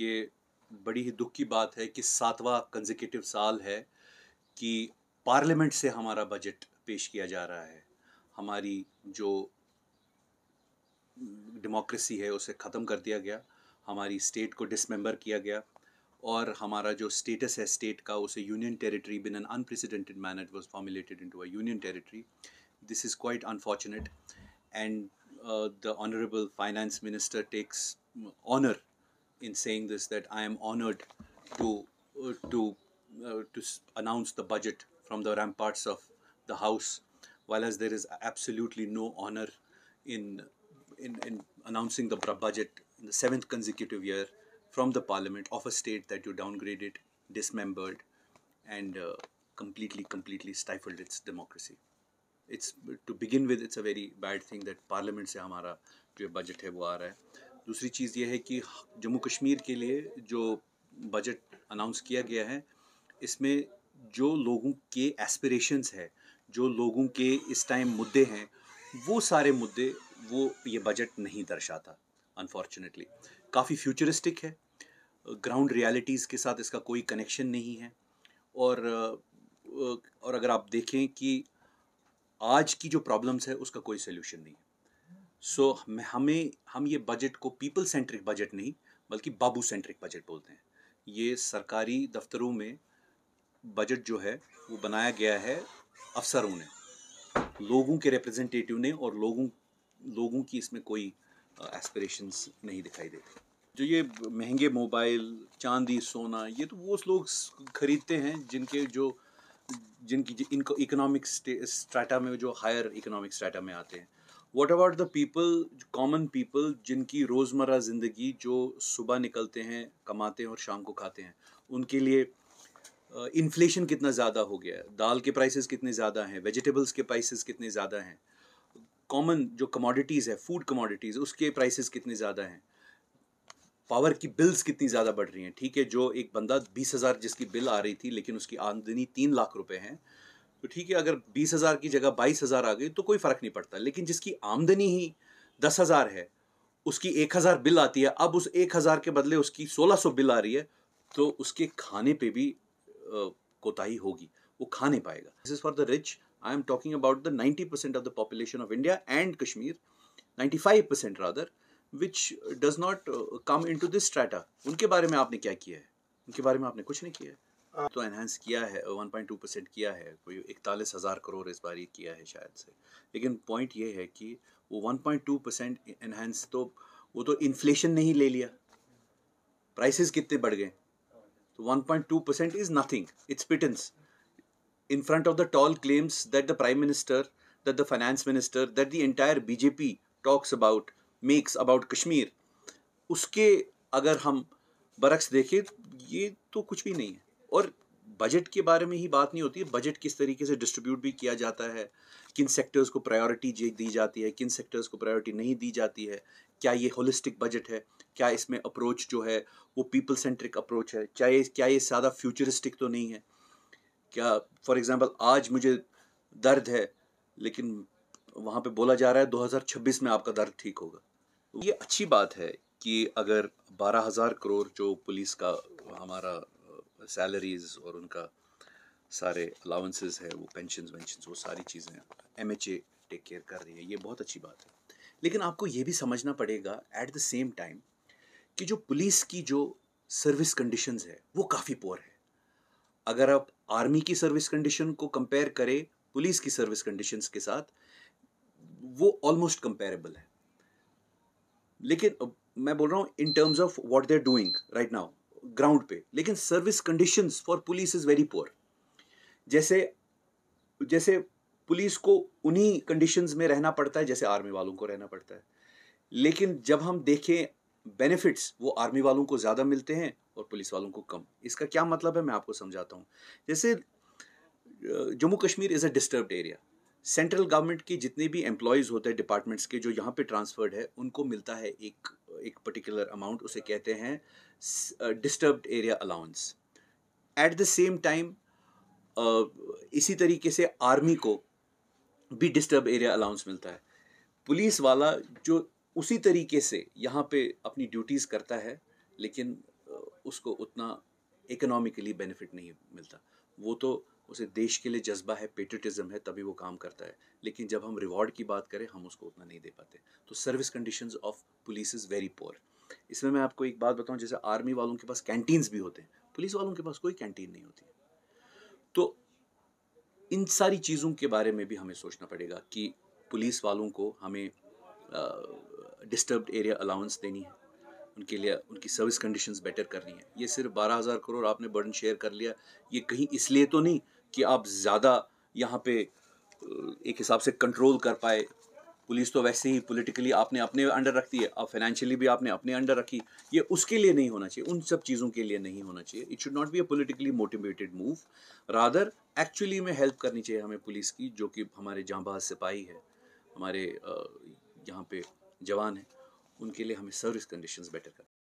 ये बड़ी ही दुख की बात है कि 7वां कंसेक्यूटिव साल है कि पार्लियामेंट से हमारा बजट पेश किया जा रहा है। हमारी जो डेमोक्रेसी है उसे ख़त्म कर दिया गया, हमारी स्टेट को डिसमेंबर किया गया और हमारा जो स्टेटस है स्टेट का उसे union territory been an unprecedented manner was formulated into a union territory. This is quite unfortunate, and the Honorable Finance Minister takes honor in saying this, that I am honored to announce the budget from the ramparts of the House, while as there is absolutely no honor in announcing the budget in the 7th consecutive year from the Parliament of a state that you downgraded, dismembered, and completely stifled its democracy. It's to begin with, it's a very bad thing that parliament से हमारा जो budget है वो आ रहा है। दूसरी चीज़ ये है कि जम्मू कश्मीर के लिए जो बजट अनाउंस किया गया है, इसमें जो लोगों के एस्पिरेशंस है, जो लोगों के इस टाइम मुद्दे हैं, वो सारे मुद्दे वो ये बजट नहीं दर्शाता। अनफॉर्चुनेटली काफ़ी फ्यूचरिस्टिक है, ग्राउंड रियलिटीज़ के साथ इसका कोई कनेक्शन नहीं है। और अगर आप देखें कि आज की जो प्रॉब्लम्स है उसका कोई सोल्यूशन नहीं है। हम ये बजट को पीपल सेंट्रिक बजट नहीं बल्कि बाबू सेंट्रिक बजट बोलते हैं। ये सरकारी दफ्तरों में बजट जो है वो बनाया गया है अफसरों ने, लोगों के रिप्रेजेंटेटिव ने, और लोगों की इसमें कोई एस्पिरेशंस नहीं दिखाई देती। जो ये महंगे मोबाइल, चांदी, सोना, ये तो वो लोग खरीदते हैं जिनकी इनको इकोनॉमिक स्ट्रेटा में, जो हायर इकोनॉमिक स्ट्रेटा में आते हैं। What about the people, common people, जिनकी रोज़मर्रा ज़िंदगी, जो सुबह निकलते हैं, कमाते हैं और शाम को खाते हैं, उनके लिए इन्फ्लेशन कितना ज़्यादा हो गया है, दाल के प्राइसेस कितने ज़्यादा हैं, वेजिटेबल्स के प्राइसेस कितने ज़्यादा हैं, कॉमन जो कमोडिटीज़ है, फूड कमोडिटीज़, उसके प्राइसेस कितने ज़्यादा हैं, पावर की बिल्स कितनी ज़्यादा बढ़ रही हैं। ठीक है, जो एक बंदा 20,000 जिसकी बिल आ रही थी लेकिन उसकी आमदनी 3 लाख रुपए है, तो ठीक है, अगर 20,000 की जगह 22,000 आ गई तो कोई फ़र्क नहीं पड़ता। लेकिन जिसकी आमदनी ही 10,000 है, उसकी 1,000 बिल आती है, अब उस 1,000 के बदले उसकी 1,600 बिल आ रही है, तो उसके खाने पे भी कोताही होगी, वो खा नहीं पाएगा। This is for the rich. I am talking about the 90% of the population of India and Kashmir, 95% rather, which does not come into this strata। उनके बारे में आपने क्या किया है? उनके बारे में आपने कुछ नहीं किया है। तो एनहांस किया है, 1.2% किया है, कोई 41,000 करोड़ इस बार ये किया है शायद से। लेकिन पॉइंट ये है कि वो 1.2% एनहांस तो वो तो इन्फ्लेशन ने ही ले लिया, प्राइसेस कितने बढ़ गए, तो 1.2% is nothing, it's pittance in front of the tall claims that the Prime Minister, that the Finance Minister, that the entire BJP talks about, makes about Kashmir, उसके अगर हम बरक्स देखें, ये तो कुछ भी नहीं है। और बजट के बारे में ही बात नहीं होती है, बजट किस तरीके से डिस्ट्रीब्यूट भी किया जाता है, किन सेक्टर्स को प्रायोरिटी दी जाती है, किन सेक्टर्स को प्रायोरिटी नहीं दी जाती है, क्या ये होलिस्टिक बजट है, क्या इसमें अप्रोच जो है वो पीपल सेंट्रिक अप्रोच है, क्या ये ज़्यादा फ्यूचरिस्टिक तो नहीं है। क्या फॉर एग्जांपल आज मुझे दर्द है लेकिन वहाँ पे बोला जा रहा है 2026 में आपका दर्द ठीक होगा। ये अच्छी बात है कि अगर 12,000 करोड़ जो पुलिस का हमारा सैलरीज और उनका सारे अलाउंसेस है, वो पेंशन्स वो सारी चीज़ें MHA टेक केयर कर रही है, ये बहुत अच्छी बात है। लेकिन आपको ये भी समझना पड़ेगा एट द सेम टाइम कि जो पुलिस की जो सर्विस कंडीशंस है वो काफ़ी पुअर है। अगर आप आर्मी की सर्विस कंडीशन को कंपेयर करें पुलिस की सर्विस कंडीशंस के साथ, वो ऑलमोस्ट कंपेरेबल है। लेकिन मैं बोल रहा हूँ in terms of what they are doing right now ground पे, लेकिन service conditions for police is very poor. जैसे पुलिस को उन्हीं कंडीशंस में रहना पड़ता है जैसे आर्मी वालों को रहना पड़ता है। लेकिन जब हम देखें बेनिफिट्स, वो आर्मी वालों को ज़्यादा मिलते हैं और पुलिस वालों को कम। इसका क्या मतलब है मैं आपको समझाता हूँ। जैसे Jammu Kashmir is a disturbed area. Central government की जितने भी एम्प्लॉयज़ होते हैं डिपार्टमेंट्स के जो यहाँ पे ट्रांसफर्ड है, उनको मिलता है एक पर्टिकुलर अमाउंट, उसे कहते हैं disturbed area allowance. At the same time इसी तरीके से आर्मी को भी डिस्टर्ब एरिया अलाउंस मिलता है। पुलिस वाला जो उसी तरीके से यहाँ पे अपनी ड्यूटीज़ करता है, लेकिन उसको उतना इकोनॉमिकली बेनिफिट नहीं मिलता। वो तो उसे देश के लिए जज्बा है, पेट्रियटिज्म है, तभी वो काम करता है। लेकिन जब हम रिवॉर्ड की बात करें, हम उसको उतना नहीं दे पाते। तो service conditions of police is very poor. इसमें मैं आपको एक बात बताऊं, जैसे आर्मी वालों के पास कैंटीन्स भी होते हैं, पुलिस वालों के पास कोई कैंटीन नहीं होती। तो इन सारी चीज़ों के बारे में भी हमें सोचना पड़ेगा कि पुलिस वालों को हमें डिस्टर्ब्ड एरिया अलाउंस देनी है, उनके लिए उनकी सर्विस कंडीशंस बेटर करनी है। ये सिर्फ 12,000 करोड़ आपने बर्डन शेयर कर लिया, ये कहीं इसलिए तो नहीं कि आप ज़्यादा यहाँ पे एक हिसाब से कंट्रोल कर पाए। पुलिस तो वैसे ही पॉलिटिकली आपने अपने अंडर रखती है, अब फाइनेंशियली भी आपने अपने अंडर रखी। ये उसके लिए नहीं होना चाहिए, उन सब चीज़ों के लिए नहीं होना चाहिए। It should not be a politically motivated move, rather actually में हेल्प करनी चाहिए हमें पुलिस की, जो कि हमारे जांबाज सिपाही है, हमारे यहाँ पे जवान हैं, उनके लिए हमें सर्विस कंडीशंस बेटर करनी